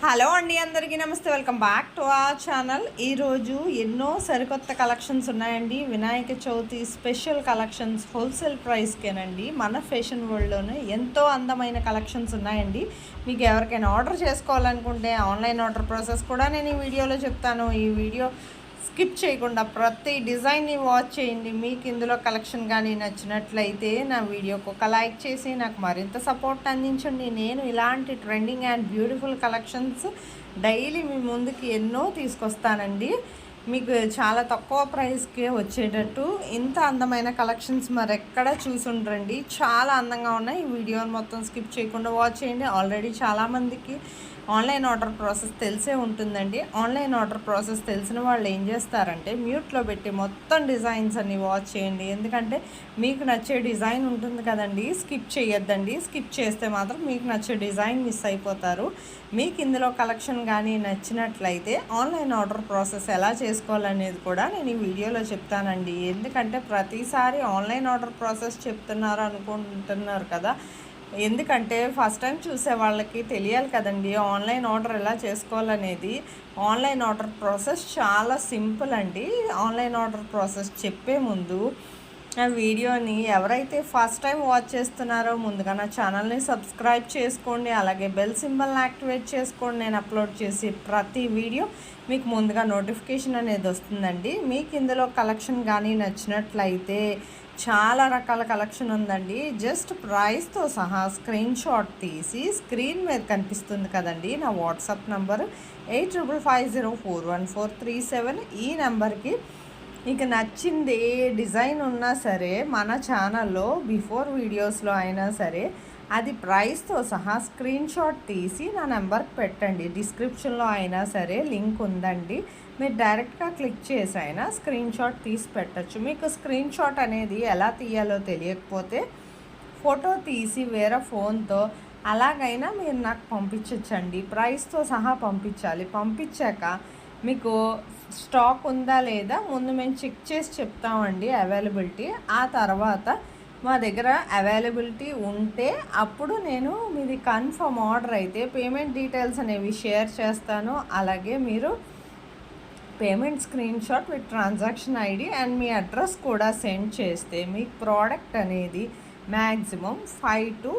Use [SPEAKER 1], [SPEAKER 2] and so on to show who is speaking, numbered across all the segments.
[SPEAKER 1] Hello అండి, అందరికీ నమస్తే. Welcome back to our channel. ఈరోజు ఎన్నో సరికొత్త కలెక్షన్స్ ఉన్నాయండి. Vinayaka Chavithi special collections wholesale ప్రైస్కేనండి. మన ఫ్యాషన్ వరల్డ్లోనే ఎంతో అందమైన కలెక్షన్స్ ఉన్నాయండి. మీకు ఎవరికైనా ఆర్డర్ చేసుకోవాలనుకుంటే ఆన్లైన్ ఆర్డర్ ప్రాసెస్ కూడా నేను ఈ వీడియోలో చెప్తాను. ఈ వీడియో స్కిప్ చేయకుండా ప్రతి డిజైన్ని వాచ్ చేయండి. మీకు ఇందులో కలెక్షన్ కానీ నచ్చినట్లయితే నా వీడియోకి ఒక లైక్ చేసి నాకు మరింత సపోర్ట్ అందించండి. నేను ఇలాంటి trending and beautiful collections daily మీ ముందుకి ఎన్నో తీసుకొస్తానండి. మీకు చాలా తక్కువ ప్రైస్కే వచ్చేటట్టు ఇంత అందమైన కలెక్షన్స్ మరెక్కడ చూసుండ్రండి. చాలా అందంగా ఉన్నాయి. ఈ వీడియోని మొత్తం స్కిప్ చేయకుండా వాచ్ చేయండి. ఆల్రెడీ చాలామందికి ఆన్లైన్ ఆర్డర్ ప్రాసెస్ తెలిసే ఉంటుందండి. ఆన్లైన్ ఆర్డర్ ప్రాసెస్ తెలిసిన వాళ్ళు ఏం చేస్తారంటే మ్యూట్లో పెట్టి మొత్తం డిజైన్స్ అన్ని వాచ్ చేయండి. ఎందుకంటే మీకు నచ్చే డిజైన్ ఉంటుంది కదండి, స్కిప్ చేయొద్దండి. స్కిప్ చేస్తే మాత్రం మీకు నచ్చే డిజైన్ మిస్ అయిపోతారు. మీకు ఇందులో కలెక్షన్ కానీ నచ్చినట్లయితే ఆన్లైన్ ఆర్డర్ ప్రాసెస్ ఎలా చేసుకోవాలనేది కూడా నేను ఈ వీడియోలో చెప్తానండి. ఎందుకంటే ప్రతిసారి ఆన్లైన్ ఆర్డర్ ప్రాసెస్ చెప్తున్నారు అనుకుంటున్నారు కదా. ఎందుకంటే ఫస్ట్ టైం చూసే వాళ్ళకి తెలియాలి కదండి ఆన్లైన్ ఆర్డర్ ఎలా చేసుకోవాలనేది. ఆన్లైన్ ఆర్డర్ ప్రాసెస్ చాలా సింపుల్ అండి. ఆన్లైన్ ఆర్డర్ ప్రాసెస్ చెప్పే ముందు ఆ వీడియోని ఎవరైతే ఫస్ట్ టైం వాచ్ చేస్తున్నారో ముందుగా నా ఛానల్ని సబ్స్క్రైబ్ చేసుకోండి. అలాగే బెల్ సింబల్ని యాక్టివేట్ చేసుకోండి. నేను అప్లోడ్ చేసి ప్రతి వీడియో మీకు ముందుగా నోటిఫికేషన్ అనేది వస్తుందండి. మీకు ఇందులో కలెక్షన్ కానీ నచ్చినట్లయితే చాలా రకాల కలెక్షన్ ఉందండి. జస్ట్ ప్రైస్తో సహా స్క్రీన్ షాట్ తీసి స్క్రీన్ మీద కనిపిస్తుంది కదండి నా వాట్సాప్ నంబర్ 8550414337. ఈ నెంబర్కి ఇక నచ్చింది ఏ డిజైన్ ఉన్నా సరే మన ఛానల్లో బిఫోర్ వీడియోస్లో అయినా సరే అది ప్రైస్తో సహా స్క్రీన్ షాట్ తీసి నా నెంబర్కి పెట్టండి. డిస్క్రిప్షన్లో అయినా సరే లింక్ ఉందండి. మీరు డైరెక్ట్గా క్లిక్ చేసి అయినా స్క్రీన్ షాట్ తీసి పెట్టచ్చు. మీకు స్క్రీన్ షాట్ అనేది ఎలా తీయాలో తెలియకపోతే ఫోటో తీసి వేరే ఫోన్తో అలాగైనా మీరు నాకు పంపించచ్చండి. ప్రైస్తో సహా పంపించాలి. పంపించాక మీకు స్టాక్ ఉందా లేదా ముందు మేము చెక్ చేసి చెప్తామండి అవైలబిలిటీ. ఆ తర్వాత మా దగ్గర అవైలబిలిటీ ఉంటే అప్పుడు నేను మీది కన్ఫర్మ్ ఆర్డర్ అయితే పేమెంట్ డీటెయిల్స్ అనేవి షేర్ చేస్తాను. అలాగే మీరు payment screen shot with transaction ID and me address కూడా సెండ్ చేస్తే మీకు ప్రోడక్ట్ అనేది మ్యాక్సిమం 5 to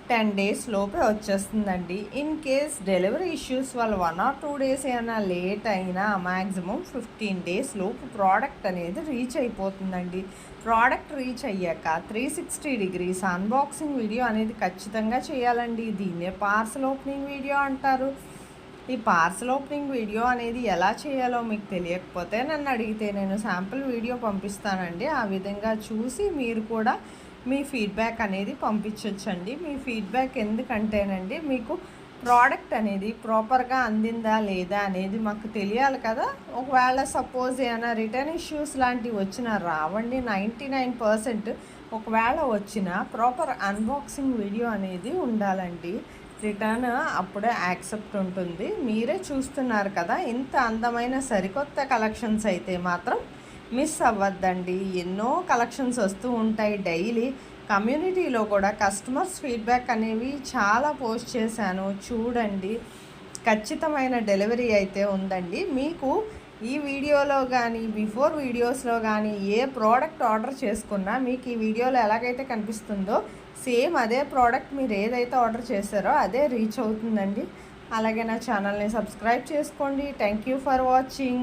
[SPEAKER 1] 10 days లోపే వచ్చేస్తుందండి. ఇన్ కేస్ డెలివరీ ఇష్యూస్ వల్ల 1 or 2 days ఏమైనా లేట్ అయినా మ్యాక్సిమం 15 days లోపు ప్రోడక్ట్ అనేది రీచ్ అయిపోతుందండి. ప్రోడక్ట్ రీచ్ అయ్యాక 360 degrees అన్బాక్సింగ్ వీడియో అనేది ఖచ్చితంగా చేయాలండి. దీన్నే పార్సల్ ఓపెనింగ్ వీడియో అంటారు. ఈ పార్సల్ ఓపెనింగ్ వీడియో అనేది ఎలా చేయాలో మీకు తెలియకపోతే నన్ను అడిగితే నేను శాంపుల్ వీడియో పంపిస్తానండి. ఆ విధంగా చూసి మీరు కూడా మీ ఫీడ్బ్యాక్ అనేది పంపించవచ్చండి. మీ ఫీడ్బ్యాక్ ఎందుకంటేనండి మీకు ప్రోడక్ట్ అనేది ప్రాపర్గా అందిందా లేదా అనేది మాకు తెలియాలి కదా. ఒకవేళ సపోజ్ ఏమైనా రిటర్న్ ఇష్యూస్ లాంటివి వచ్చినా రావండి. 99% ఒకవేళ వచ్చినా ప్రాపర్ అన్బాక్సింగ్ వీడియో అనేది ఉండాలండి. రిటర్న్ అప్పుడే యాక్సెప్ట్ ఉంటుంది. మీరే చూస్తున్నారు కదా ఇంత అందమైన సరికొత్త కలెక్షన్స్ అయితే మాత్రం మిస్ అవ్వద్దండి. ఎన్నో కలెక్షన్స్ వస్తూ ఉంటాయి డైలీ. కమ్యూనిటీలో కూడా కస్టమర్స్ ఫీడ్బ్యాక్ అనేవి చాలా పోస్ట్ చేశాను, చూడండి. ఖచ్చితమైన డెలివరీ అయితే ఉందండి. మీకు ఈ వీడియోలో కానీ బిఫోర్ వీడియోస్లో కానీ ఏ ప్రోడక్ట్ ఆర్డర్ చేసుకున్నా మీకు ఈ వీడియోలో ఎలాగైతే కనిపిస్తుందో సేమ్ అదే ప్రోడక్ట్ మీరు ఏదైతే ఆర్డర్ చేశారో అదే రీచ్ అవుతుందండి. అలాగే నా ఛానల్ని సబ్స్క్రైబ్ చేసుకోండి. Thank you for watching.